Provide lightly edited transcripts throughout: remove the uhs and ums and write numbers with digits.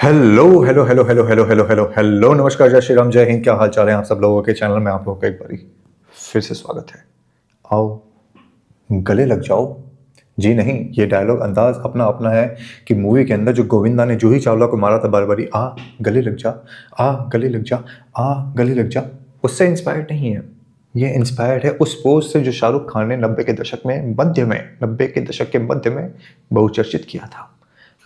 Hello hello hello hello hello hello hello hello नमस्कार, जय श्री राम, जय हिंद। क्या हाल चाल है आप सब लोगों के। चैनल में आप लोगों का एक बारी फिर से स्वागत है। आओ गले लग जाओ। जी नहीं, ये डायलॉग अंदाज अपना अपना है कि मूवी के अंदर जो गोविंदा ने जूही चावला को मारा था बार बारी, आ गले लग जा, आ गले लग जा, आ गले लग जा, उससे इंस्पायर्ड नहीं है। ये इंस्पायर्ड है उस पोज से जो शाहरुख खान ने 90 के दशक के मध्य में बहुचर्चित किया था।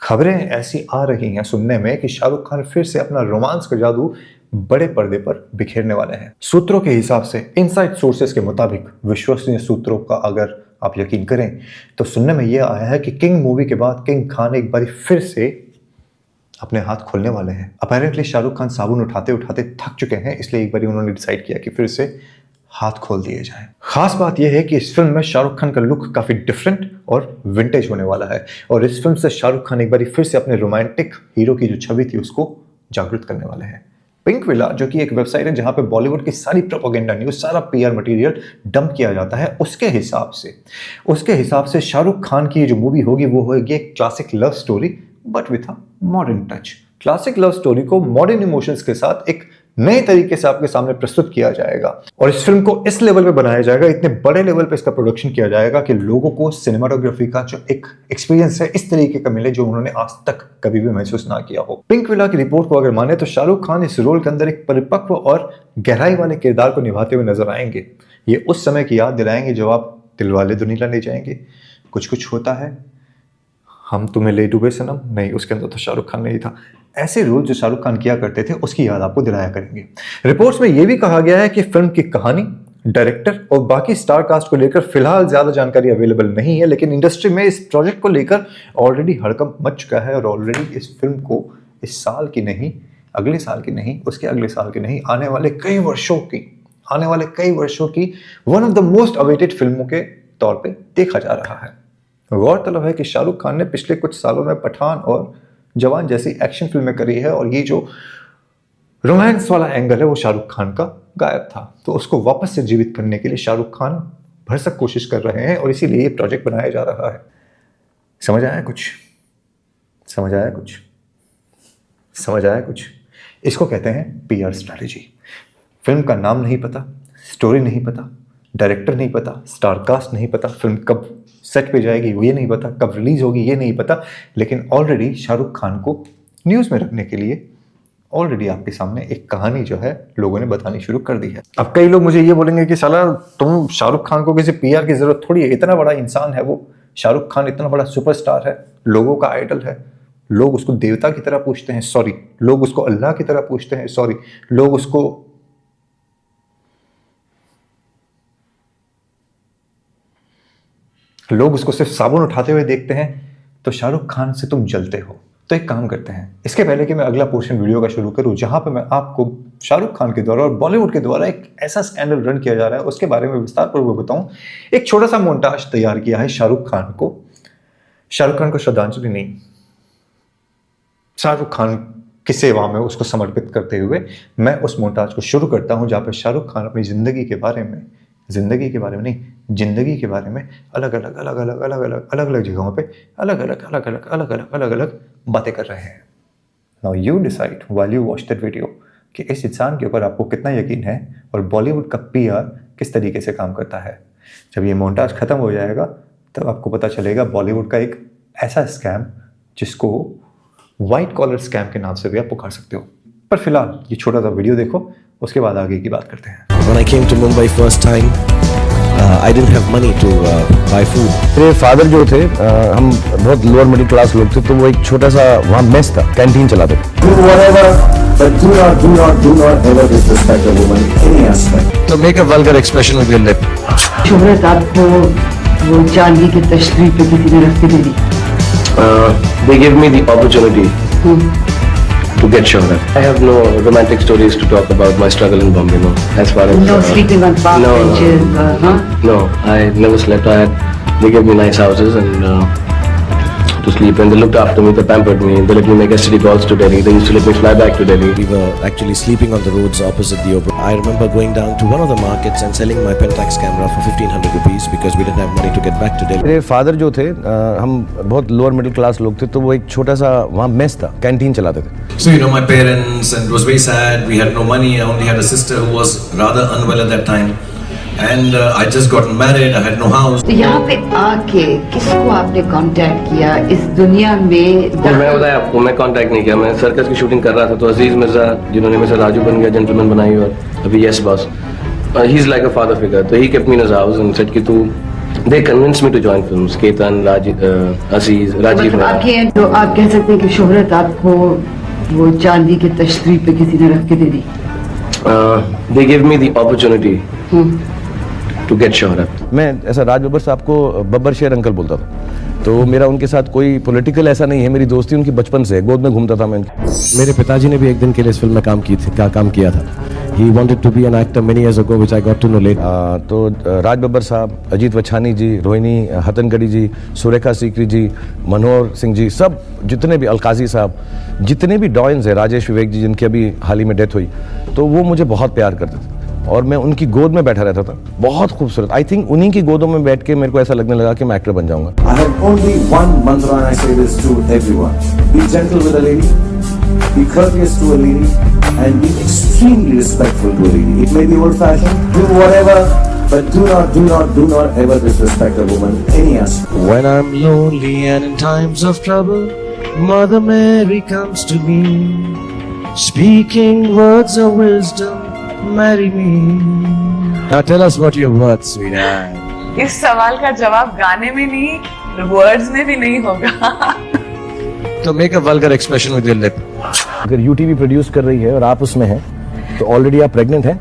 खबरें ऐसी आ रही हैं सुनने में कि शाहरुख खान फिर से अपना रोमांस का जादू बड़े पर्दे पर बिखेरने वाले हैं। सूत्रों के हिसाब से, इनसाइड सोर्सेस के मुताबिक, विश्वसनीय सूत्रों का अगर आप यकीन करें तो सुनने में यह आया है कि किंग मूवी के बाद किंग खान एक बार फिर से अपने हाथ खोलने वाले हैं। अपेरेंटली शाहरुख खान साबुन उठाते उठाते थक चुके हैं, इसलिए एक बार उन्होंने डिसाइड किया कि फिर से हाथ खोल दिए जाएं। खास बात यह है कि इस फिल्म में शाहरुख खान का लुक काफी डिफरेंट और विंटेज होने वाला है और इस फिल्म से शाहरुख खान एक बार फिर से अपने रोमांटिक हीरो की जो छवि थी उसको जागृत करने वाले हैं। पिंक विला, जो कि एक वेबसाइट है जहां पे बॉलीवुड की सारी प्रोपेगेंडा न्यूज, सारा पीआर मटेरियल डंप किया जाता है, उसके हिसाब से शाहरुख खान की जो मूवी होगी वो होगी एक classic love story but with a modern touch. Classic love story को मॉडर्न इमोशंस के साथ एक नए तरीके से आपके सामने प्रस्तुत किया जाएगा और इस फिल्म को इस लेवल पे बनाया जाएगा, इतने बड़े लेवल पे इसका प्रोडक्शन किया जाएगा कि लोगों को सिनेमाटोग्राफी का जो एक एक्सपीरियंस है इस तरीके का मिले जो उन्होंने आज तक कभी भी महसूस ना किया हो। पिंक विला की रिपोर्ट को अगर माने तो शाहरुख खान इस रोल के अंदर एक परिपक्व और गहराई वाले किरदार को निभाते हुए नजर आएंगे। ये उस समय की याद दिलाएंगे जब आप दिलवाले दुल्हनिया ले जाएंगे, कुछ कुछ होता है, हम तुम्हें ले डूबे सनम, नहीं उसके अंदर तो शाहरुख खान नहीं था। ऐसे रोल जो शाहरुख खान किया करते थे उसकी याद आपको दिलाया करेंगे। रिपोर्ट्स में यह भी कहा गया है कि फिल्म की कहानी, डायरेक्टर और बाकी स्टार कास्ट को लेकर फिलहाल ज्यादा जानकारी अवेलेबल नहीं है, लेकिन इंडस्ट्री में इस प्रोजेक्ट को लेकर ऑलरेडी हड़कंप मच चुका है और ऑलरेडी इस फिल्म को इस साल की नहीं, अगले साल की नहीं, उसके अगले साल की नहीं, आने वाले कई वर्षों की one of the most awaited फिल्मों के तौर पर देखा जा रहा है। गौरतलब है कि शाहरुख खान ने पिछले कुछ सालों में पठान और जवान जैसी एक्शन फिल्में करी है और ये जो रोमांस वाला एंगल है वो शाहरुख खान का गायब था, तो उसको वापस से जीवित करने के लिए शाहरुख खान भरसक कोशिश कर रहे हैं और इसीलिए ये प्रोजेक्ट बनाया जा रहा है। समझ आया कुछ? इसको कहते हैं पीआर स्ट्रैटेजी। फिल्म का नाम नहीं पता, स्टोरी नहीं पता, डायरेक्टर नहीं पता, स्टार कास्ट नहीं पता, फिल्म कब सेट पे जाएगी ये नहीं पता, कब रिलीज होगी ये नहीं पता, लेकिन ऑलरेडी शाहरुख खान को न्यूज़ में रखने के लिए ऑलरेडी आपके सामने एक कहानी जो है लोगों ने बतानी शुरू कर दी है। अब कई लोग मुझे ये बोलेंगे कि साला तुम शाहरुख खान को किसी पीआर की जरूरत थोड़ी है, इतना बड़ा इंसान है वो, शाहरुख खान इतना बड़ा सुपरस्टार है, लोगों का आइडल है, लोग उसको देवता की तरह पूछते हैं, सॉरी, लोग उसको अल्लाह की तरह पूछते हैं, सॉरी, लोग उसको सिर्फ साबुन उठाते हुए देखते हैं, तो शाहरुख खान से तुम जलते हो। तो एक काम करते हैं, इसके पहले कि मैं अगला पोर्शन वीडियो का शुरू करूं जहां पे मैं आपको शाहरुख खान के द्वारा और बॉलीवुड के द्वारा एक ऐसा स्कैंडल रन किया जा रहा है उसके बारे में विस्तार पूर्वक बताऊं, एक छोटा सा मोन्टाज तैयार किया है शाहरुख खान को श्रद्धांजलि नहीं, शाहरुख खान की सेवा में उसको समर्पित करते हुए मैं उस मोन्टाज को शुरू करता हूं जहां पर शाहरुख खान अपनी जिंदगी के बारे में अलग अलग जगहों पे अलग अलग बातें कर रहे हैं। Now you decide while you watch that video कि इस इंसान के ऊपर आपको कितना यकीन है और बॉलीवुड का पीआर किस तरीके से काम करता है। जब ये मोन्टाज खत्म हो जाएगा तब आपको पता चलेगा बॉलीवुड का एक ऐसा स्कैम जिसको व्हाइट कॉलर स्कैम के नाम से भी आप पुकार सकते हो। पर फिलहाल ये छोटा सा वीडियो देखो, उसके बाद आगे की बात करते हैं। When I came to Mumbai first time, I didn't have money to buy food. मेरे फादर जो थे, हम बहुत लोअर मिडिल क्लास लोग थे, तो वो एक छोटा सा वहाँ मेस था, कैंटीन चलाते थे। Do whatever, but do not ever disrespect a woman in any aspect. So make a vulgar expression with your lip. शोहरत आपको वो चांदी की तशरीह पे किसी ने रख के दी। They gave me the opportunity to get Shohrat. I have no romantic stories to talk about my struggle in Bombay, no. As far as No sleeping on park benches, huh? No, I never slept. They gave me nice houses and to sleep in. They looked after me, they pampered me, they let me make STD calls to Delhi, they used to let me fly back to Delhi. We were actually sleeping on the roads opposite the Oberoi. I remember going down to one of the markets and selling my Pentax camera for 1500 rupees because we didn't have money to get back to Delhi. मेरे father जो थे हम बहुत lower middle class लोग थे, तो वो एक छोटा सा वहाँ मेस था, कैंटीन चलाते थे. So, my parents, and it was very sad. We had no money. I only had a sister who was rather unwell at that time. And I just gotten married. I had no house. तो यहाँ पे आके किसको आपने contact किया इस दुनिया में? और मैं बताया आपको, मैं कांटेक्ट नहीं किया. मैं सर्कस की शूटिंग कर रहा था तो अजीज मिर्जा जिन्होंने मेरे से राजू बन गया, जेंटलमैन बनाई, और अभी yes boss, he is like a father figure. तो he kept me in his house and said कि तू, they convinced me to join films. Ketan, Aziz, Rajiv. तो आप कह सकते हैं कि शोहरत आपको वो चांदी के तश्तरी पे किसी ने रख के दे दी. They gave me the opportunity to get शोहरत. मैं ऐसा राज बब्बर साहब को बब्बर शेर अंकल बोलता था, तो मेरा उनके साथ कोई पॉलिटिकल ऐसा नहीं है. मेरी दोस्ती उनकी बचपन से है, गोद में घूमता था मैं उनकी. मेरे पिताजी ने भी एक दिन के लिए इस फिल्म में काम किया था. He wanted to be an actor many years ago, which I got to know later. तो राज बब्बर साहब, अजीत वछानी जी, रोहिणी हतनगढ़ी जी, सुरेखा सीकरी जी, मनोहर सिंह जी, सब जितने भी, अलकाजी साहब, जितने भी डॉयंस हैं, राजेश विवेक जी जिनकी अभी हाल ही में डेथ हुई, तो वो मुझे बहुत प्यार करते थे और मैं उनकी गोद में बैठा रहता था. बहुत खूबसूरत. आई थिंक उन्हीं की गोदों में बैठ के मेरे को ऐसा लगने लगा कि मैं एक्टर बन जाऊंगा. I have only one mantra and I say this to everyone. Be gentle with a lady, be courteous to a lady, and be extremely respectful to a lady. It may be old-fashioned, do whatever, but do not ever disrespect a woman any aspect. When I'm lonely and in times of trouble, Mother Mary comes to me, speaking words of wisdom, marry me. Now tell us what you're worth, sweetheart. इस सवाल का जवाब गाने में नहीं, words में भी नहीं होगा. So make a vulgar expression with your lip. अगर यूटीवी प्रोड्यूस कर रही है और आप उसमें हैं, तो ऑलरेडी आप प्रेग्नेंट हैं.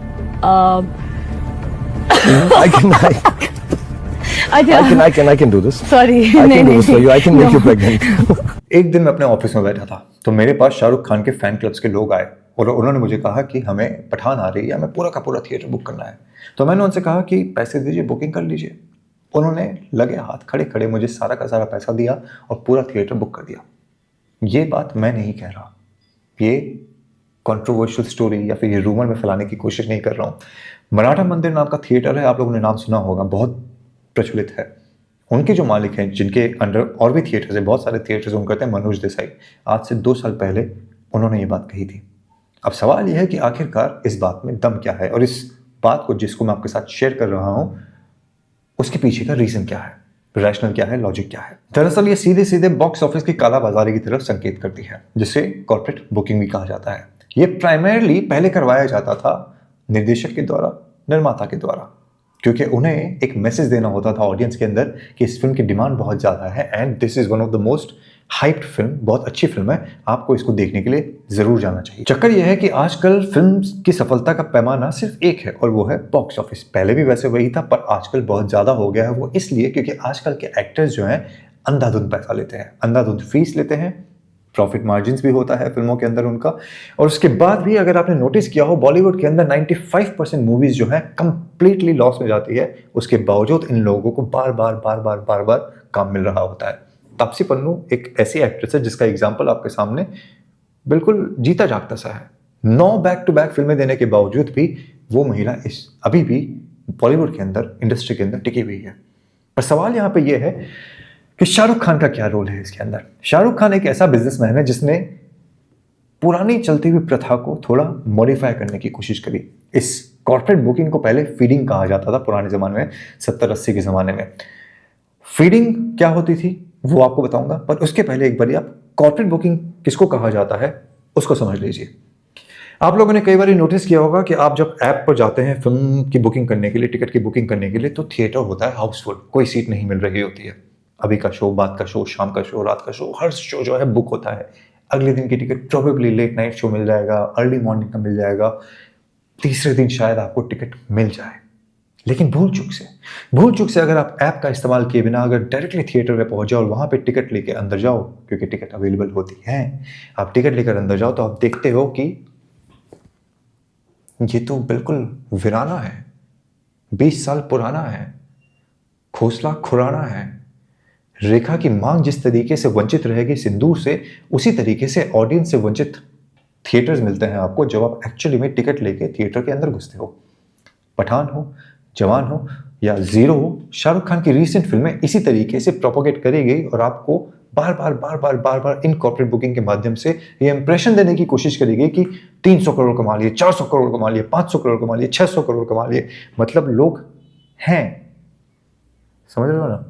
I can do this. Sorry, I can do this for you. I can make you pregnant. एक दिन मैं अपने ऑफिस में बैठा था तो मेरे पास शाहरुख खान के फैन क्लब्स के लोग आए और उन्होंने मुझे कहा कि हमें पठान आ रही है, हमें पूरा का पूरा थिएटर बुक करना है. तो मैंने उनसे कहा कि पैसे दीजिए, बुकिंग कर लीजिए. उन्होंने लगे हाथ खड़े खड़े मुझे सारा का सारा पैसा दिया और पूरा थिएटर बुक कर दिया. ये बात मैं नहीं कह रहा, ये कंट्रोवर्शियल स्टोरी या फिर ये रूमर में फैलाने की कोशिश नहीं कर रहा हूँ. मराठा मंदिर नाम का थिएटर है, आप लोगों ने नाम सुना होगा, बहुत प्रचलित है. उनके जो मालिक हैं, जिनके अंडर और भी थिएटर्स हैं, बहुत सारे थिएटर्स उन करते हैं, मनोज देसाई, आज से 2 साल पहले उन्होंने ये बात कही थी. अब सवाल यह है कि आखिरकार इस बात में दम क्या है और इस बात को जिसको मैं आपके साथ शेयर कर रहा हूँ उसके पीछे का रीज़न क्या है, रैशनल क्या है, लॉजिक क्या है. दरअसल ये सीधे सीधे बॉक्स ऑफिस की काला बाजारी की तरफ संकेत करती है, जिसे कॉर्पोरेट बुकिंग भी कहा जाता है. ये प्राइमरली पहले करवाया जाता था निर्देशक के द्वारा, निर्माता के द्वारा, क्योंकि उन्हें एक मैसेज देना होता था ऑडियंस के अंदर कि इस फिल्म की डिमांड बहुत ज़्यादा है and this is one of the most hyped film, बहुत अच्छी फिल्म है, आपको इसको देखने के लिए ज़रूर जाना चाहिए. चक्कर यह है कि आजकल फिल्म की सफलता का पैमाना सिर्फ एक है और वो है बॉक्स ऑफिस. पहले भी वैसे वही था पर आजकल बहुत ज़्यादा हो गया है. वो इसलिए क्योंकि आजकल के एक्टर्स जो हैं अंधाधुंध पैसा लेते हैं, अंधाधुंध फीस लेते हैं, प्रॉफिट मार्जिन्स भी होता है फिल्मों के अंदर उनका. और उसके बाद भी अगर आपने नोटिस किया हो, बॉलीवुड के अंदर 95% मूवीज़ जो हैं कंप्लीटली लॉस में जाती है. उसके बावजूद इन लोगों को बार बार काम मिल रहा होता है. तापसी पन्नू एक ऐसी एक्ट्रेस है जिसका एग्जाम्पल आपके सामने बिल्कुल जीता जागता सा है. 9 बैक टू बैक फिल्में देने के बावजूद भी वो महिला अभी भी बॉलीवुड के अंदर, इंडस्ट्री के अंदर टिकी हुई है. पर सवाल यहाँ पे ये है कि शाहरुख खान का क्या रोल है इसके अंदर. शाहरुख खान एक ऐसा बिजनेसमैन है जिसने पुरानी चलती हुई प्रथा को थोड़ा मॉडिफाई करने की कोशिश करी. इस कॉर्पोरेट बुकिंग को पहले फीडिंग कहा जाता था पुराने ज़माने में, 70-80 के ज़माने में. फीडिंग क्या होती थी वो आपको बताऊंगा, पर उसके पहले एक बार आप कॉर्पोरेट बुकिंग किसको कहा जाता है उसको समझ लीजिए. आप लोगों ने कई बार नोटिस किया होगा कि आप जब ऐप पर जाते हैं फिल्म की बुकिंग करने के लिए, टिकट की बुकिंग करने के लिए, तो थिएटर होता है हाउसफुल, कोई सीट नहीं मिल रही होती है. अभी का शो, बाद का शो, शाम का शो, रात का शो, हर शो जो है बुक होता है. अगले दिन की ticket probably late night show मिल जाएगा, अर्ली मॉर्निंग का मिल जाएगा, तीसरे दिन शायद आपको टिकट मिल जाए. लेकिन भूल चूक से अगर आप ऐप का इस्तेमाल किए बिना अगर डायरेक्टली थिएटर में पहुंच जाओ और वहाँ पे टिकट लेके अंदर जाओ, क्योंकि टिकट अवेलेबल होती है, आप टिकट लेकर अंदर जाओ तो आप देखते हो कि ये तो बिल्कुल वीराना है, 20 साल पुराना है, खोसला खुराना है, रेखा की मांग जिस तरीके से वंचित रहेगी सिंदूर से, उसी तरीके से ऑडियंस से वंचित थिएटर्स मिलते हैं आपको जब आप एक्चुअली में टिकट लेके थिएटर के अंदर घुसते हो। पठान हो, जवान हो या जीरो हो, शाहरुख खान की रीसेंट फिल्में इसी तरीके से प्रोपोगेट करी गई और आपको बार बार इन कॉर्पोरेट बुकिंग के माध्यम से ये इंप्रेशन देने की कोशिश करी गई कि 300 करोड़ कमा लिए, 400 करोड़ कमा लिए, 500 करोड़ कमा लिए, 600 करोड़ कमा लिए। मतलब लोग हैं, समझ रहे हो ना,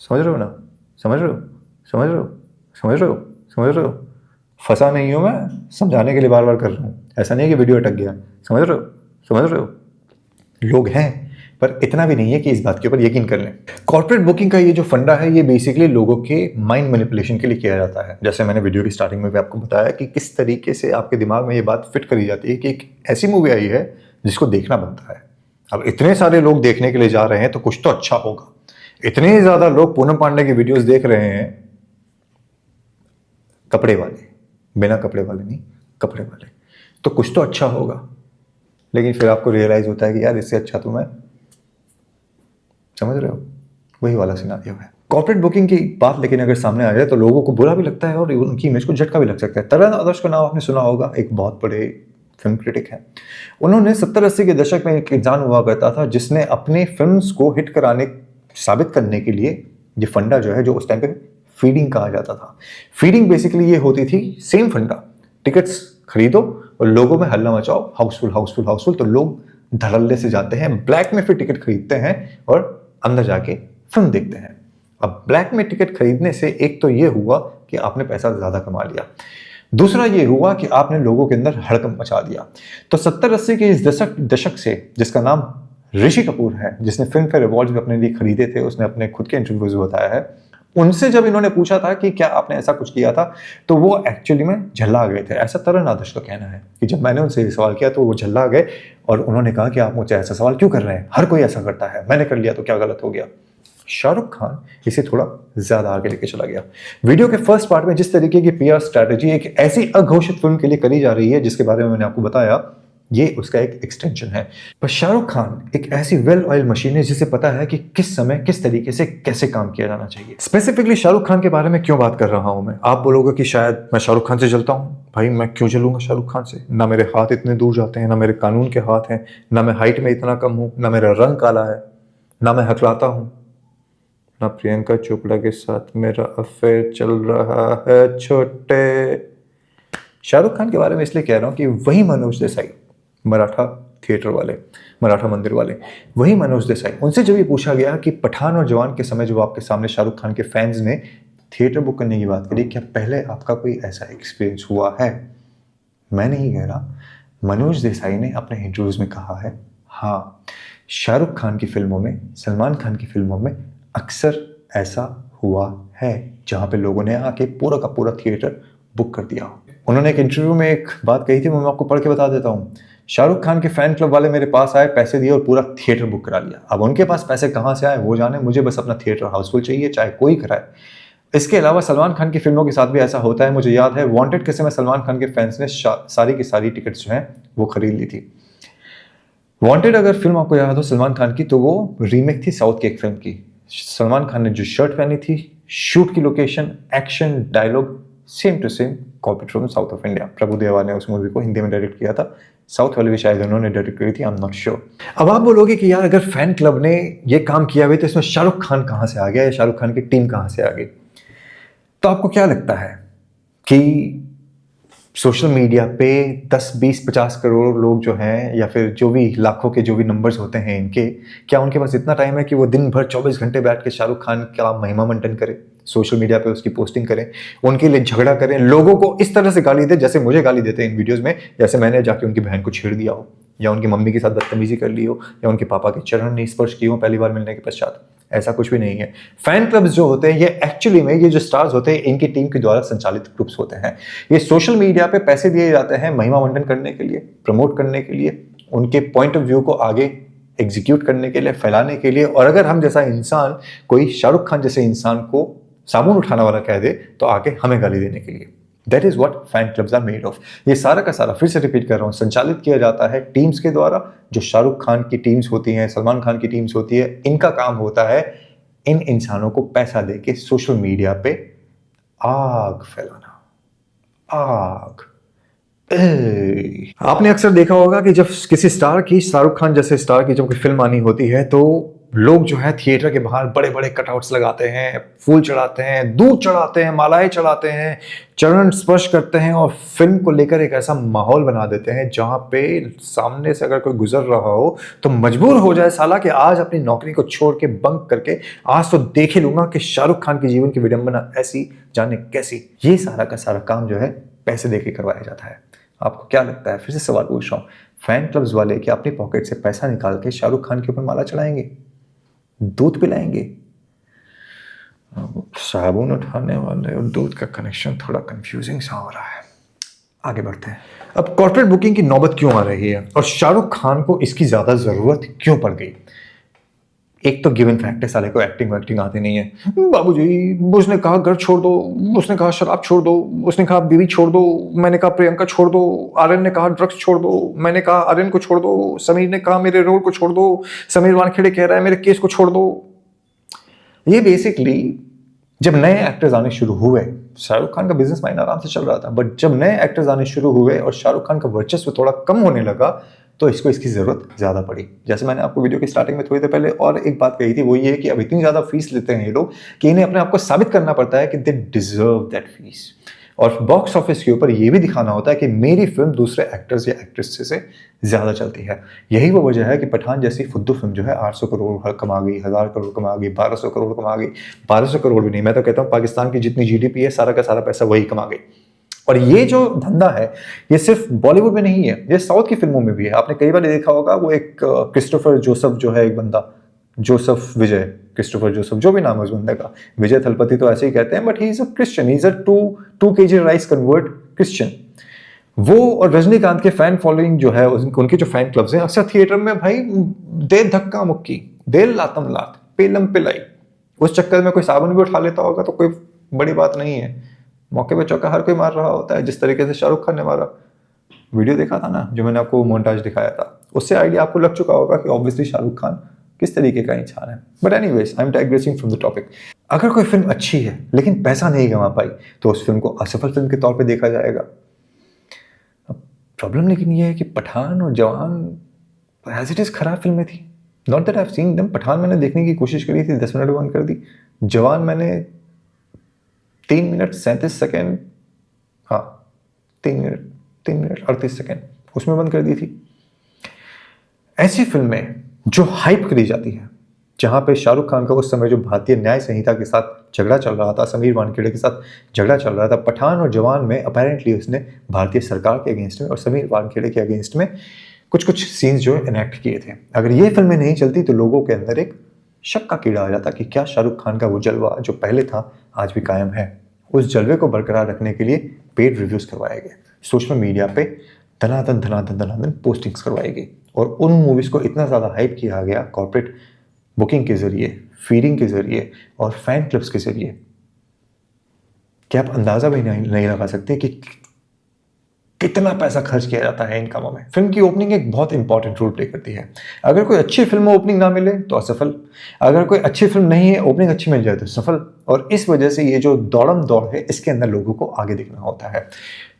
समझ रहे हो ना, समझ रहे हो, समझ रहे हो, समझ रहे हो, समझ रहे हो। फंसा नहीं हूं मैं, समझाने के लिए बार बार कर रहा हूं, ऐसा नहीं है कि वीडियो अटक गया। समझ रहे हो, समझ रहे हो। लोग हैं, पर इतना भी नहीं है कि इस बात के ऊपर यकीन कर लें। कॉर्पोरेट बुकिंग का ये जो फंडा है, ये बेसिकली लोगों के माइंड मैनिपुलेशन के लिए किया जाता है। जैसे मैंने वीडियो की स्टार्टिंग में भी आपको बताया कि किस तरीके से आपके दिमाग में ये बात फिट करी जाती है कि एक ऐसी मूवी आई है जिसको देखना बनता है। अब इतने सारे लोग देखने के लिए जा रहे हैं तो कुछ तो अच्छा होगा। इतने ज्यादा लोग पूनम पांडे की वीडियोस देख रहे हैं, कपड़े वाले, बिना कपड़े वाले नहीं, कपड़े वाले, तो कुछ तो अच्छा होगा। लेकिन फिर आपको रियलाइज होता है कि यार इससे अच्छा तो मैं, समझ रहे हो, वही वाला सिनारियो है। कॉर्पोरेट बुकिंग की बात लेकिन अगर सामने आ जाए तो लोगों को बुरा भी लगता है और उनकी इमेज को झटका भी लग सकता है। तरण आदर्श का नाम आपने सुना होगा, एक बहुत बड़े फिल्म क्रिटिक हैं। उन्होंने 70-80 के दशक में एक इंसान हुआ करता था जिसने अपने फिल्म्स को हिट कराने, साबित करने के लिए ये फंडा जो है, जो उस टाइम पे फीडिंग कहा जाता था। फीडिंग बेसिकली ये होती थी, सेम फंडा, टिकट्स खरीदो और लोगों में हल्ला मचाओ, हाउसफुल हाउसफुल हाउसफुल, तो लोग धड़ल्ले से जाते हैं, ब्लैक में फिर टिकट खरीदते हैं और अंदर जाके फिल्म देखते हैं। अब ब्लैक में टिकट खरीदने से एक तो ये हुआ कि आपने पैसा ज्यादा कमा लिया, दूसरा ये हुआ कि आपने लोगों के अंदर हड़कंप मचा दिया। तो 70-80 के इस दशक से, जिसका नाम ऋषि कपूर है, जिसने फिल्म फेयर अवार्ड्स भी अपने लिए खरीदे थे, उसने अपने खुद के इंटरव्यूज में बताया है, उनसे जब इन्होंने पूछा था कि क्या आपने ऐसा कुछ किया था, तो वो एक्चुअली में झल्ला गए थे। ऐसा तरण आदर्श का कहना है कि जब मैंने उनसे ये सवाल किया तो वो झल्ला गए और उन्होंने कहा कि आप मुझे ऐसा सवाल क्यों कर रहे हैं, हर कोई ऐसा करता है, मैंने कर लिया तो क्या गलत हो गया। शाहरुख खान इसे थोड़ा ज्यादा आगे लेके चला गया। वीडियो के फर्स्ट पार्ट में जिस तरीके की पीआर स्ट्रैटेजी एक ऐसी अघोषित फिल्म के लिए करी जा रही है जिसके बारे में मैंने आपको बताया, ये उसका एक एक्सटेंशन है। पर शाहरुख खान एक ऐसी वेल ऑयल मशीन है जिसे पता है कि किस समय किस तरीके से कैसे काम किया जाना चाहिए। स्पेसिफिकली शाहरुख खान के बारे में क्यों बात कर रहा हूं मैं, आप बोलोगे कि शायद मैं शाहरुख खान से जलता हूं। भाई मैं क्यों जलूंगा शाहरुख खान से, ना मेरे हाथ इतने दूर जाते हैं, ना मेरे कानून के हाथ हैं, ना मैं हाइट में इतना कम हूं, ना मेरा रंग काला है, ना मैं हकलाता हूं, ना प्रियंका चोपड़ा के साथ मेरा अफेयर चल रहा है छोटे। शाहरुख खान के बारे में इसलिए कह रहा हूं कि वही मनोज देसाई, मराठा थिएटर वाले, मराठा मंदिर वाले, वही मनोज देसाई, उनसे जब ये पूछा गया कि पठान और जवान के समय जब आपके सामने शाहरुख खान के फैंस ने थिएटर बुक करने की बात करी, क्या पहले आपका कोई ऐसा एक्सपीरियंस हुआ है? मैं नहीं कह रहा, मनोज देसाई ने अपने इंटरव्यूज में कहा है। हाँ, शाहरुख खान की फिल्मों में, सलमान खान की फिल्मों में अक्सर ऐसा हुआ है जहां पे लोगों ने आके पूरा का पूरा थिएटर बुक कर दिया। उन्होंने एक इंटरव्यू में एक बात कही थी, मैं आपको पढ़ के बता देता हूँ। शाहरुख खान के फैन क्लब वाले मेरे पास आए, पैसे दिए और पूरा थिएटर बुक करा लिया। अब उनके पास पैसे कहाँ से आए वो जाने, मुझे बस अपना थिएटर हाउसफुल चाहिए, चाहे कोई कराए। इसके अलावा सलमान खान की फिल्मों के साथ भी ऐसा होता है। मुझे याद है वांटेड के समय सलमान खान के फैंस ने सारी की सारी टिकट्स जो हैं वो खरीद ली थी। वांटेड अगर फिल्म आपको याद हो सलमान खान की, तो वो रीमेक थी साउथ की एक फिल्म की। सलमान खान ने जो शर्ट पहनी थी, शूट की location, action, dialogue same to same copy from south of India. Prabhu Deva ने उस मूवी को हिंदी में डायरेक्ट किया था, साउथ वाले भी शायद उन्होंने डायरेक्ट करी थी, आई एम नॉट श्योर। अब आप बोलोगे कि यार अगर फैन क्लब ने ये काम किया हुआ तो इसमें शाहरुख खान कहाँ से आ गया या शाहरुख खान की टीम कहाँ से आ गई? तो आपको क्या लगता है कि सोशल मीडिया पे 10, 20, 50 करोड़ लोग जो हैं, या फिर जो भी लाखों के जो भी नंबर्स होते हैं इनके, क्या उनके पास इतना टाइम है कि वो दिन भर 24 घंटे बैठ के शाहरुख खान का महिमा मंडन करें, सोशल मीडिया पे उसकी पोस्टिंग करें, उनके लिए झगड़ा करें, लोगों को इस तरह से गाली दे जैसे मुझे गाली देते हैं इन वीडियोस में, जैसे मैंने जाके उनकी बहन को छेड़ दिया हो, या उनकी मम्मी के साथ बदतमीजी कर ली हो, या उनके पापा के चरण नहीं स्पर्श किए हो पहली बार मिलने के पश्चात? ऐसा कुछ भी नहीं है। फैन क्लब्स जो होते हैं ये एक्चुअली में, ये जो स्टार्स होते हैं इनकी टीम के द्वारा संचालित ग्रुप्स होते हैं। ये सोशल मीडिया पे पैसे दिए जाते हैं महिमा मंडन करने के लिए, प्रमोट करने के लिए, उनके पॉइंट ऑफ व्यू को आगे एग्जीक्यूट करने के लिए, फैलाने के लिए। और अगर हम जैसा इंसान कोई शाहरुख खान जैसे इंसान को साबुन उठाने वाला कह दे तो आके हमें गाली देने के लिए। That is what fan clubs are made of. ये सारा का सारा, फिर से रिपीट कर रहा हूं, संचालित किया जाता है टीम्स के द्वारा। जो शाहरुख खान की टीम्स होती हैं, सलमान खान की टीम्स होती है, इनका काम होता है इन इंसानों को पैसा दे के सोशल मीडिया पे आग फैलाना, आग। आपने अक्सर देखा होगा कि जब किसी स्टार की, शाहरुख खान जैसे स्टार की जब कोई फिल्म आनी होती है तो लोग जो है थिएटर के बाहर बड़े बड़े कटआउट्स लगाते हैं, फूल चढ़ाते हैं, दूध चढ़ाते हैं, मालाएं चढ़ाते हैं, चरण स्पर्श करते हैं और फिल्म को लेकर एक ऐसा माहौल बना देते हैं जहां पे सामने से अगर कोई गुजर रहा हो तो मजबूर हो जाए साला कि आज अपनी नौकरी को छोड़ के बंक करके आज तो देख ही लूंगा कि शाहरुख खान के जीवन की विडंबना ऐसी जाने कैसी। ये सारा का सारा काम जो है पैसे दे के करवाया जाता है। आपको क्या लगता है, फिर से सवाल पूछ रहा हूँ, फैन क्लब्स वाले क्या अपनी पॉकेट से पैसा निकाल के शाहरुख खान के ऊपर माला चढ़ाएंगे, दूध पिलाएंगे? साबुन उठाने वाले और दूध का कनेक्शन थोड़ा कंफ्यूजिंग सा हो रहा है। आगे बढ़ते हैं। अब कॉर्पोरेट बुकिंग की नौबत क्यों आ रही है और शाहरुख खान को इसकी ज्यादा जरूरत क्यों पड़ गई? एक तो गिवन फैक्ट है, साले को एक्टिंग वैक्टिंग आती नहीं है। बाबूजी, उसने कहा घर छोड़ दो, उसने कहा शराब छोड़ दो, उसने कहा बीवी छोड़ दो, मैंने कहा प्रियंका छोड़ दो, आर्यन ने कहा ड्रग्स छोड़ दो, मैंने कहा आर्यन को छोड़ दो, समीर ने कहा मेरे रोल को छोड़ दो, समीर वानखेड़े कह रहा है मेरे केस को छोड़ दो। ये बेसिकली जब नए एक्टर्स आने शुरू हुए, शाहरुख खान का बिजनेस माइंड आराम से चल रहा था, बट जब नए एक्टर्स आने शुरू हुए और शाहरुख खान का वर्चस्व थोड़ा कम होने लगा तो इसको इसकी जरूरत ज्यादा पड़ी। जैसे मैंने आपको वीडियो की स्टार्टिंग में थोड़ी देर पहले और एक बात कही थी, वो ये है कि अब इतनी ज्यादा फीस लेते हैं ये लोग कि इन्हें अपने आप को साबित करना पड़ता है कि दे डिजर्व दैट फीस। और बॉक्स ऑफिस के ऊपर ये भी दिखाना होता है कि मेरी फिल्म दूसरे एक्टर्स या एक्ट्रेस से ज्यादा चलती है। यही वो वजह है कि पठान जैसी फुद्दू फिल्म जो है 800 करोड़ कमा गई, 1000 करोड़ कमा गई, 1200 करोड़ कमा गई। 1200 करोड़ भी नहीं, मैं तो कहता हूँ पाकिस्तान की जितनी जीडीपी है सारा का सारा पैसा वही कमा गई। और ये जो धंधा है ये सिर्फ बॉलीवुड में नहीं है, ये साउथ की फिल्मों में भी है। आपने कई बार देखा होगा, वो एक क्रिस्टोफर जोसेफ जो है, एक बंदा जोसेफ विजय, क्रिस्टोफर जोसेफ जो भी नाम है उस बंदे का, विजय थलपति तो ऐसे ही कहते हैं, but he is a Christian, he is a 2 kg rice convert Christian. वो और रजनीकांत के फैन फॉलोइंग जो है, उनके जो फैन क्लब्स हैं, अक्सर थिएटर में भाई दे धक्का मुक्की, दे लातम लात, पेलम पिलाई, उस चक्कर में कोई साबुन भी उठा लेता होगा तो कोई बड़ी बात नहीं है। मौके पे चौका हर कोई मार रहा होता है, जिस तरीके से शाहरुख खान ने मारा। वीडियो देखा था ना जो मैंने आपको मोन्टाज दिखाया था, उससे आइडिया आपको लग चुका होगा कि ऑब्वियसली शाहरुख खान किस तरीके का इंसान है। But anyways, I am digressing from the topic. अगर कोई फिल्म अच्छी है लेकिन पैसा नहीं कमा पाई तो उस फिल्म को असफल फिल्म के तौर पे देखा जाएगा। अब प्रॉब्लम लेकिन ये है कि पठान और जवान एज इट इज खराब फिल्में थी। Not that I have seen them. Pathaan मैंने देखने की कोशिश करी थी, 10 मिनट में बंद कर दी। जवान मैंने 3 मिनट 37 सेकेंड, हाँ 3 मिनट 38 सेकेंड उसमें बंद कर दी थी। ऐसी फिल्में जो हाइप करी जाती है, जहां पे शाहरुख खान का उस समय जो भारतीय न्याय संहिता के साथ झगड़ा चल रहा था, समीर वानखेड़े के साथ झगड़ा चल रहा था, पठान और जवान में अपेरेंटली उसने भारतीय सरकार के अगेंस्ट में और समीर वानखेड़े के अगेंस्ट में कुछ सीन्स जो इनेक्ट किए थे। अगर ये फिल्में नहीं चलती तो लोगों के अंदर एक शक का कीड़ा आ जाता कि क्या शाहरुख खान का वो जलवा जो पहले था आज भी कायम है। उस जलवे को बरकरार रखने के लिए पेड रिव्यूज करवाए गए, सोशल मीडिया पे धनाधन पोस्टिंग्स करवाई गई और उन मूवीज को इतना ज़्यादा हाइप किया गया कॉर्पोरेट बुकिंग के जरिए, फीडिंग के जरिए और फैन क्लब्स के जरिए कि आप अंदाजा भी नहीं लगा सकते कि कितना पैसा खर्च किया जाता है इन कामों में। फिल्म की ओपनिंग एक बहुत इंपॉर्टेंट रोल प्ले करती है। अगर कोई अच्छी फिल्म में ओपनिंग ना मिले तो असफल, अगर कोई अच्छी फिल्म नहीं है ओपनिंग अच्छी मिल जाए तो सफल। और इस वजह से ये जो दौड़म दौड़ है इसके अंदर लोगों को आगे दिखना होता है।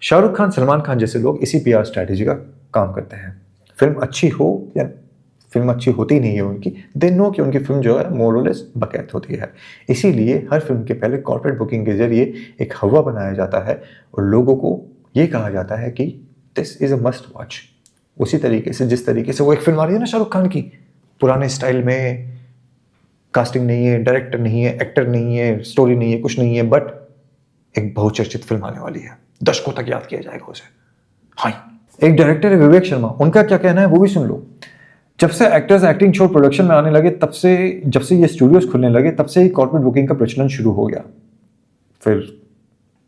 शाहरुख खान, सलमान खान जैसे लोग इसी PR स्ट्रैटेजी का काम करते हैं। फिल्म अच्छी हो या फिल्म अच्छी होती नहीं है उनकी, दे नो कि उनकी फिल्म जो है मोर और लेस बकैत होती है। इसीलिए हर फिल्म के पहले कॉर्पोरेट बुकिंग के जरिए एक हवा बनाया जाता है और लोगों को ये कहा जाता है कि this is a must watch. उसी तरीके से जिस तरीके से वो एक फिल्म आ रही है ना शाहरुख खान की, पुराने स्टाइल में, कास्टिंग नहीं है, डायरेक्टर नहीं है, एक्टर नहीं है, स्टोरी नहीं है, कुछ नहीं है, बट एक बहुचर्चित फिल्म आने वाली है, दशकों तक याद किया जाएगा उसे। हाँ, एक डायरेक्टर है विवेक शर्मा, उनका क्या कहना है वो भी सुन लो। जब से एक्टर्स एक्टिंग छोड़ प्रोडक्शन में आने लगे, जब से ये स्टूडियोज खुलने लगे, तब से ही कॉर्पोरेट बुकिंग का प्रचलन शुरू हो गया। फिर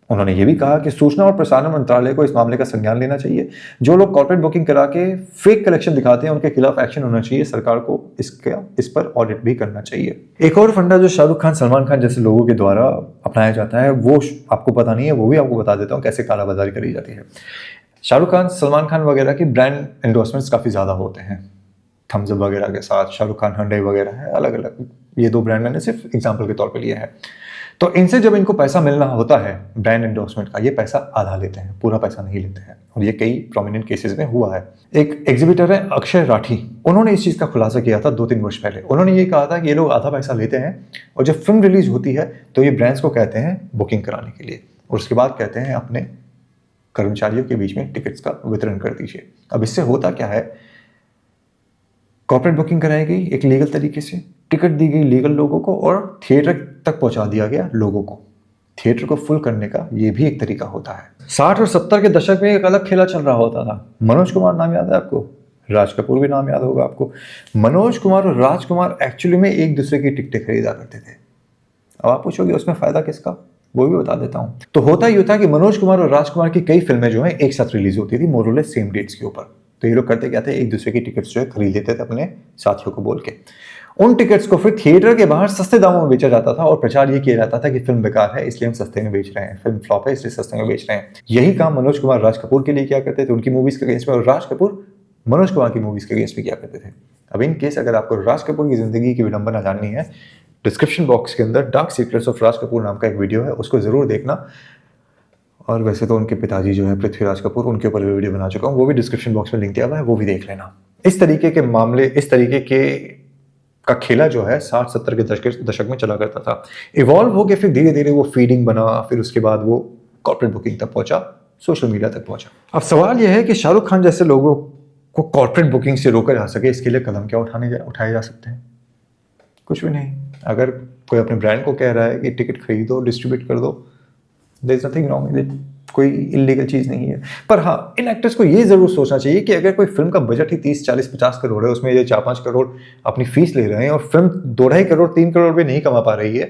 उन्होंने ये भी कहा कि सूचना और प्रसारण मंत्रालय को इस मामले का संज्ञान लेना चाहिए। जो लोग कॉर्पोरेट बुकिंग करा के फेक कलेक्शन दिखाते हैं उनके खिलाफ एक्शन होना चाहिए। सरकार को इस पर ऑडिट भी करना चाहिए। एक और फंडा जो शाहरुख खान, सलमान खान जैसे लोगों के द्वारा अपनाया जाता है वो आपको पता नहीं है, वो भी आपको बता देता हूँ कैसे कालाबाजारी करी जाती है। शाहरुख खान, सलमान खान वगैरह की ब्रांड एंडोर्समेंट्स काफ़ी ज़्यादा होते हैं। थम्स अप वगैरह के साथ शाहरुख खान, हंडई वगैरह है, अलग अलग ये दो ब्रांड मैंने सिर्फ एग्जाम्पल के तौर पे लिया है। तो इनसे जब इनको पैसा मिलना होता है ब्रांड एंडोर्समेंट का, ये पैसा आधा लेते हैं, पूरा पैसा नहीं लेते हैं, और ये कई प्रोमिनेंट केसेस में हुआ है। एक एग्जीबिटर है अक्षय राठी, उन्होंने इस चीज़ का खुलासा किया था 2-3 वर्ष पहले। उन्होंने ये कहा था कि ये लोग आधा पैसा लेते हैं और जब फिल्म रिलीज होती है तो ये ब्रांड्स को कहते हैं बुकिंग कराने के लिए, और उसके बाद कहते हैं अपने कर्मचारियों के बीच में टिकट्स का वितरण कर दीजिए। अब इससे होता क्या है, कॉर्पोरेट बुकिंग कराई गई एक लीगल तरीके से, टिकट दी गई लीगल लोगों को, और थिएटर तक पहुंचा दिया गया लोगों को। थिएटर को फुल करने का ये भी एक तरीका होता है। 60 और 70 के दशक में एक अलग खेला चल रहा होता था। मनोज कुमार नाम याद है आपको? राज कपूर भी नाम याद होगा आपको। मनोज कुमार और राज कुमार एक्चुअली में एक दूसरे की टिकटें खरीदा करते थे। अब आप पूछोगे उसमें फायदा किसका, वो भी बता देता हूँ। तो होता ही था कि मनोज कुमार और राज कुमार की कई फिल्में जो है एक साथ रिलीज होती थी, मोर और लेस सेम डेट्स के ऊपर। तो ये लोग करते क्या थे, एक दूसरे की टिकट्स जो है खरीद लेते थे अपने साथियों को बोल के। उन टिकट्स को फिर थिएटर के बाहर सस्ते दामों में बेचा जाता था और प्रचार ये किया जाता था कि फिल्म बेकार है इसलिए हम सस्ते में बेच रहे हैं, फिल्म फ्लॉप है इसलिए सस्ते में बेच रहे हैं। यही काम मनोज कुमार राज कपूर के लिए क्या करते थे, उनकी मूवीज के अगेंस्ट में, और राज कपूर मनोज कुमार की मूवीज के अगेंस्ट में क्या करते थे। अब इन केस अगर आपको राज कपूर की जिंदगी की विडंबना जाननी है, डिस्क्रिप्शन बॉक्स के अंदर dark secrets of Raj Kapoor नाम का एक वीडियो है, उसको जरूर देखना। और वैसे तो उनके पिताजी जो है पृथ्वीराज कपूर, उनके ऊपर वीडियो बना चुका हूँ, वो भी डिस्क्रिप्शन बॉक्स में लिंक दिया हुआ है, वो भी देख लेना। इस तरीके के मामले, इस तरीके के का खेला जो है 60-70 के दशक में चला करता था। इवॉल्व होकर फिर धीरे धीरे वो फीडिंग बना, फिर उसके बाद वो कॉर्पोरेट बुकिंग तक पहुंचा, सोशल मीडिया तक पहुंचा। अब सवाल यह है कि शाहरुख खान जैसे लोगों को कॉर्पोरेट बुकिंग से रोका जा सके, इसके लिए कदम क्या उठाए जा सकते हैं? कुछ भी नहीं। अगर कोई अपने ब्रांड को कह रहा है कि टिकट खरीदो, डिस्ट्रीब्यूट कर दो, there is nothing wrong with it, कोई इलीगल चीज़ नहीं है। पर हाँ, इन एक्टर्स को ये ज़रूर सोचना चाहिए कि अगर कोई फिल्म का बजट ही 30, 40, 50 करोड़ है, उसमें ये 4-5 करोड़ अपनी फीस ले रहे हैं और फिल्म 2-2.5 करोड़, 3 करोड़ भी नहीं कमा पा रही है,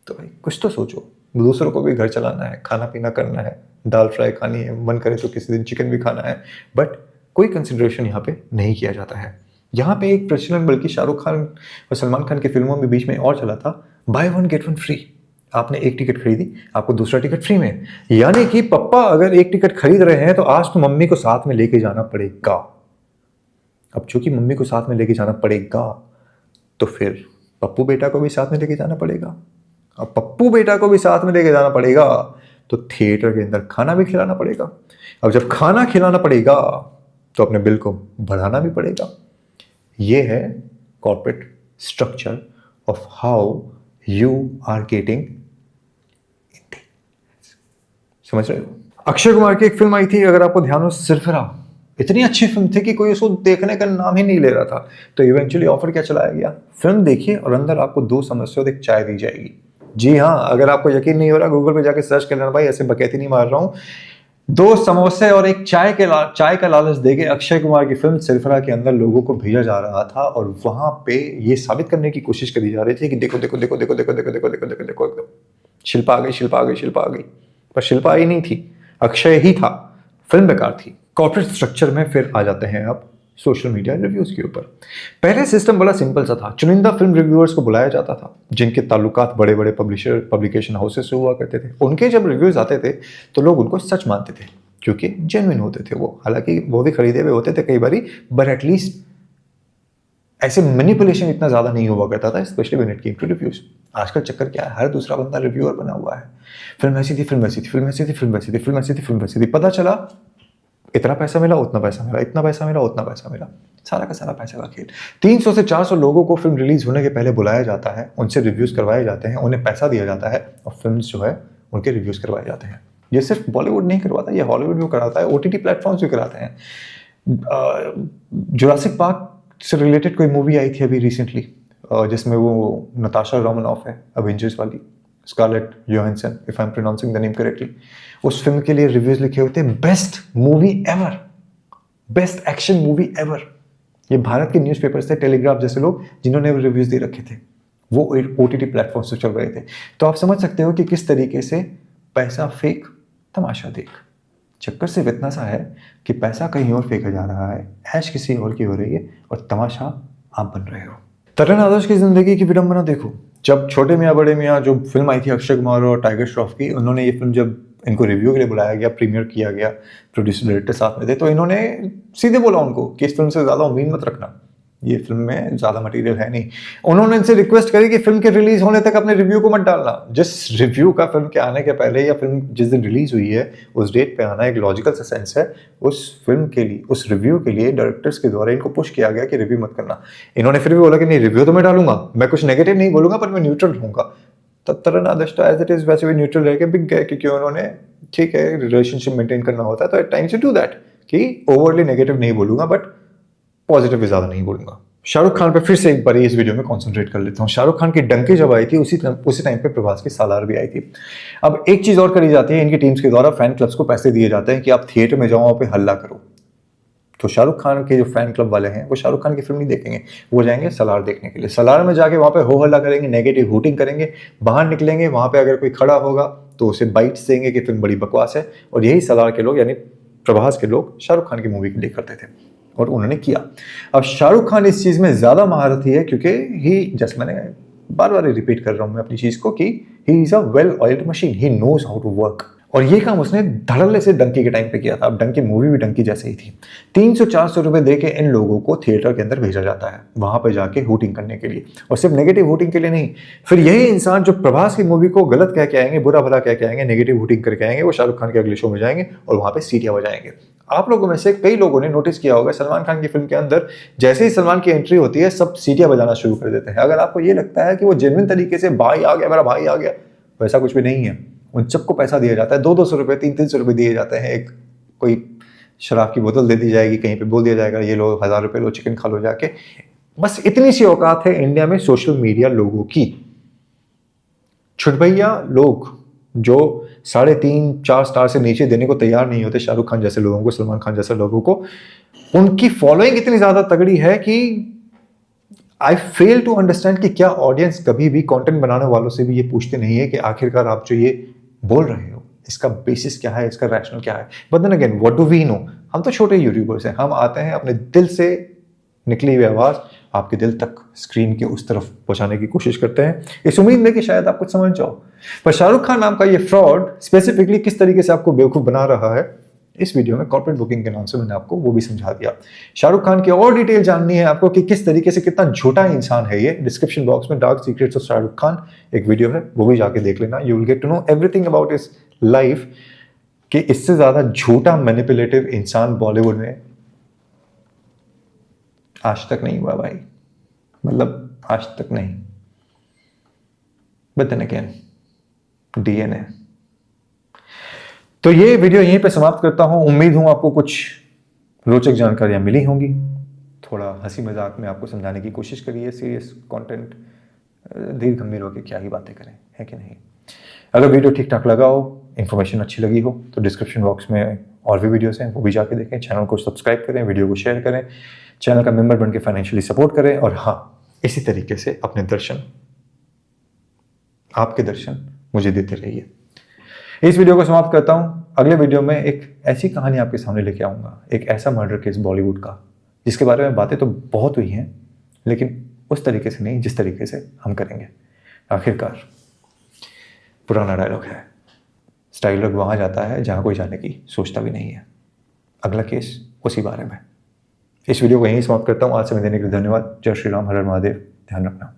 तो भाई कुछ तो सोचो। दूसरों को भी घर चलाना है, खाना पीना करना है, दाल फ्राई खानी है, मन करे तो किसी दिन चिकन भी खाना है, बट कोई कंसिडरेशन यहाँ पे नहीं किया जाता है। यहाँ पे एक प्रचलन बल्कि शाहरुख खान और सलमान खान की फिल्मों में बीच में और चला था, बाय 1 गेट 1 फ्री। आपने एक टिकट खरीदी, आपको दूसरा टिकट फ्री में। यानी कि पप्पा अगर एक टिकट खरीद रहे हैं तो आज तो मम्मी को साथ में लेके जाना पड़ेगा। अब चूंकि मम्मी को साथ में लेके जाना पड़ेगा तो फिर पप्पू बेटा को भी साथ में लेके जाना पड़ेगा। अब पप्पू बेटा को भी साथ में लेके जाना पड़ेगा तो थिएटर के अंदर खाना भी खिलाना पड़ेगा। अब जब खाना खिलाना पड़ेगा तो अपने बिल को बढ़ाना भी पड़ेगा। ये है corporate structure of how you are getting. समझ रहे हो? अक्षय कुमार की एक फिल्म आई थी, अगर आपको ध्यान हो, सिरफिरा। इतनी अच्छी फिल्म थी कि कोई उसको देखने का नाम ही नहीं ले रहा था। तो इवेंचुअली ऑफर क्या चलाया गया, फिल्म देखिए और अंदर आपको 2 समोसे और एक चाय दी जाएगी। जी हाँ, अगर आपको यकीन नहीं हो रहा, गूगल पे जाके सर्च कर लेना भाई, ऐसे बकैती नहीं मार रहा हूँ। 2 समोसे और एक चाय का लालच देके अक्षय कुमार की फिल्म सिरफिरा के अंदर लोगों को भेजा जा रहा था और वहां पे ये साबित करने की कोशिश करी जा रही थी कि देखो देखो देखो देखो देखो देखो देखो देखो देखो देखो, शिल्पा आ गई, शिल्पा आ गई, शिल्पा आ गई। पर शिल्पा आई नहीं थी, अक्षय ही था। फिल्म बेकार थी। कॉर्पोरेट स्ट्रक्चर में फिर आ जाते हैं अब सोशल मीडिया रिव्यूज के ऊपर। पहले सिस्टम बड़ा सिंपल सा था। चुनिंदा फिल्म रिव्यूअर्स को बुलाया जाता था जिनके ताल्लुकात बड़े बड़े पब्लिकेशन हाउसेस से हुआ करते थे। उनके जब रिव्यूज आते थे तो लोग उनको सच मानते थे क्योंकि जेन्युइन होते थे वो। हालांकि वो भी खरीदे हुए होते थे कई बारी, बट एटलीस्ट ऐसे मैनिपुलेशन इतना ज़्यादा नहीं हुआ करता था, especially when it came to reviews. आजकल चक्कर क्या है, हर दूसरा बंदा रिव्यूअर बना हुआ है। फिल्म ऐसी थी, फिल्म ऐसी थी, फिल्म ऐसी थी, फिल्म ऐसी थी, फिल्म ऐसी थी, फिल्म ऐसी थी। पता चला इतना पैसा मिला, उतना पैसा मिला, इतना पैसा मिला, उतना पैसा मिला। सारा का सारा पैसा का खेल। 300 से 400 लोगों को फिल्म रिलीज होने के पहले बुलाया जाता है, उनसे रिव्यूज करवाए जाते हैं, उन्हें पैसा दिया जाता है और फिल्म जो है उनके रिव्यूज करवाए जाते हैं। ये सिर्फ बॉलीवुड नहीं करवाता, ये हॉलीवुड भी कराता है, OTT प्लेटफॉर्म्स भी कराते हैं। जुरासिक पार्क से रिलेटेड कोई मूवी आई थी अभी रिसेंटली, जिसमें वो नताशा रोमनॉफ है, एवेंजर्स वाली, Scarlett Johansson, if I am pronouncing the name correctly. उस फिल्म के लिए रिव्यूज लिखे हुए थे, best movie ever, best action movie ever. ये भारत के न्यूज़पेपर्स थे, टेलीग्राफ जैसे लोग जिन्होंने रिव्यूज दे रखे थे, वो OTT प्लेटफॉर्म से चल रहे थे। तो आप समझ सकते हो कि किस तरीके से पैसा फेंक, तमाशा देख। चक्कर सिर्फ इतना सा है कि पैसा कहीं और फेंका जा रहा है, ऐश किसी और की हो रही है और तमाशा आप बन रहे हो। तरुण आदर्श की जिंदगी की विडंबना देखो। जब छोटे मियाँ बड़े मियाँ जो फिल्म आई थी अक्षय कुमार और टाइगर श्रॉफ की, उन्होंने ये फिल्म जब इनको रिव्यू के लिए बुलाया गया, प्रीमियर किया गया, प्रोड्यूसर डायरेक्टर साथ में थे, तो इन्होंने सीधे बोला उनको कि इस फिल्म से ज़्यादा उम्मीद मत रखना, ये फिल्म में ज़्यादा मटेरियल है नहीं। उन्होंने इनसे रिक्वेस्ट करी कि फिल्म के रिलीज होने तक अपने रिव्यू को मत डालना। जिस रिव्यू का फिल्म के आने के पहले या फिल्म जिस दिन रिलीज हुई है उस डेट पे आना एक लॉजिकल सा सेंस है। उस फिल्म के लिए, उस रिव्यू के लिए डायरेक्टर्स के द्वारा इनको पुश किया गया कि रिव्यू मत करना। इन्होंने फिर भी बोला कि नहीं, रिव्यू तो मैं डालूंगा, मैं कुछ नेगेटिव नहीं बोलूंगा, पर मैं न्यूट्रल रहूंगा। तब तरह आदर्श एज इट इज वैसे भी न्यूट्रल रह के बिक गए, क्योंकि उन्होंने ठीक है रिलेशनशिप मेंटेन करना होता है तो at times you do that कि ओवरली नेगेटिव नहीं बोलूंगा बट पॉजिटिव भी ज्यादा नहीं बोलूंगा। शाहरुख खान पे फिर से एक बार इस वीडियो में कंसंट्रेट कर लेता हूँ। शाहरुख खान की डंकी जब आई थी उसी टाइम पे प्रभास की सालार भी आई थी। अब एक चीज और करी जाती है इनकी टीम्स के द्वारा, फैन क्लब्स को पैसे दिए जाते हैं कि आप थिएटर में जाओ, वहाँ पे हल्ला करो। तो शाहरुख खान के जो फैन क्लब वाले हैं वो शाहरुख खान की फिल्म नहीं देखेंगे, वो जाएंगे सलार देखने के लिए। सलार में जाके वहाँ पे हो हल्ला करेंगे, नेगेटिव हूटिंग करेंगे, बाहर निकलेंगे, वहाँ पे अगर कोई खड़ा होगा तो उसे बाइट्स देंगे कि फिल्म बड़ी बकवास है। और यही सलार के लोग यानी प्रभास के लोग शाहरुख खान की मूवी के लिए करते थे और उन्होंने किया। अब शाहरुख खान इस चीज में ज्यादा महारथी है क्योंकि ही, जैसे मैंने बार बार रिपीट कर रहा हूं मैं अपनी चीज को, कि he is a well oiled machine, he knows how to work. और ये काम उसने धड़ल्ले से डंकी के टाइम पे किया था। अब डंकी मूवी भी डंकी जैसे ही थी। 300-400 रुपए दे के इन लोगों को थिएटर के अंदर भेजा जाता है वहां पे जाके हूटिंग करने के लिए, और सिर्फ नेगेटिव हूटिंग के लिए नहीं। फिर यही इंसान जो प्रभास की मूवी को गलत कह के आएंगे, बुरा भला कह के आएंगे, नेगेटिव हूटिंग करके आएंगे, वो शाहरुख खान के अगले शो में जाएंगे और वहां पे सीटियां बजाएंगे। आप लोगों में से कई लोगों ने नोटिस किया होगा सलमान खान की फिल्म के अंदर जैसे ही सलमान की एंट्री होती है सब सीटियां बजाना शुरू कर देते हैं। अगर आपको ये लगता है कि वो जेन्युइन तरीके से भाई आ गया, मेरा भाई आ गया, वैसा कुछ भी नहीं है। उन सबको पैसा दिया जाता है, 200-200 रुपए, 300-300 रुपए दिए जाते हैं। एक कोई शराब की बोतल दे दी जाएगी, कहीं पे बोल दिया जाएगा ये लो 1000 रुपए लो, चिकन खा लो जाके। बस इतनी सी औकात है इंडिया में सोशल मीडिया लोगों की। छुटभैया लोग जो 3.5-4 स्टार से नीचे देने को तैयार नहीं होते शाहरुख खान जैसे लोगों को, सलमान खान जैसे लोगों को, उनकी फॉलोइंग इतनी ज्यादा तगड़ी है कि आई फेल टू अंडरस्टैंड कि क्या ऑडियंस कभी भी कंटेंट बनाने वालों से भी ये पूछते नहीं है कि आखिरकार आप जो ये बोल रहे हो इसका बेसिस क्या है, इसका रैशनल क्या है। But then again what do we know, हम तो छोटे यूट्यूबर्स हैं, हम आते हैं अपने दिल से निकली हुई आवाज आपके दिल तक स्क्रीन के उस तरफ पहुंचाने की कोशिश करते हैं, इस उम्मीद में कि शायद आप कुछ समझ जाओ। पर शाहरुख खान नाम का ये फ्रॉड स्पेसिफिकली किस तरीके से आपको बेवकूफ बना रहा है, इस वीडियो में कॉर्पोरेट बुकिंग के नाम से मैंने आपको वो भी समझा दिया। शाहरुख खान की और डिटेल जाननी है आपको कि किस तरीके से कितना झूठा इंसान है ये, डिस्क्रिप्शन बॉक्स में dark secrets of Shahrukh Khan एक वीडियो है, वो भी जाके देख लेना। You will get to know everything about his life, कि इससे ज्यादा झूठा मैनिपुलेटिव इंसान बॉलीवुड में आज तक नहीं हुआ भाई, मतलब आज तक नहीं। But then again DNA. तो ये वीडियो यहीं पे समाप्त करता हूं। उम्मीद हूं आपको कुछ रोचक जानकारियां मिली होंगी। थोड़ा हंसी मजाक में आपको समझाने की कोशिश करी है, सीरियस कंटेंट धीर गंभीर होकर क्या ही बातें करें, है कि नहीं। अगर वीडियो ठीक ठाक लगा हो, इन्फॉर्मेशन अच्छी लगी हो, तो डिस्क्रिप्शन बॉक्स में और भी वीडियोस हैं, वो भी जाके देखें। चैनल को सब्सक्राइब करें, वीडियो को शेयर करें, चैनल का मेंबर बनकर फाइनेंशियली सपोर्ट करें। और हाँ, इसी तरीके से अपने दर्शन, आपके दर्शन मुझे देते रहिए। इस वीडियो को समाप्त करता हूं। अगले वीडियो में एक ऐसी कहानी आपके सामने लेके आऊंगा, एक ऐसा मर्डर केस बॉलीवुड का जिसके बारे में बातें तो बहुत हुई हैं, लेकिन उस तरीके से नहीं जिस तरीके से हम करेंगे। आखिरकार पुराना डायलॉग है, स्टाइल लोग वहां जाता है जहां कोई जाने की सोचता भी नहीं है। अगला केस उसी बारे में। इस वीडियो को यहीं समाप्त करता हूं। आज समय देने के लिए धन्यवाद। जय श्री राम, हर हर महादेव। ध्यान रखना।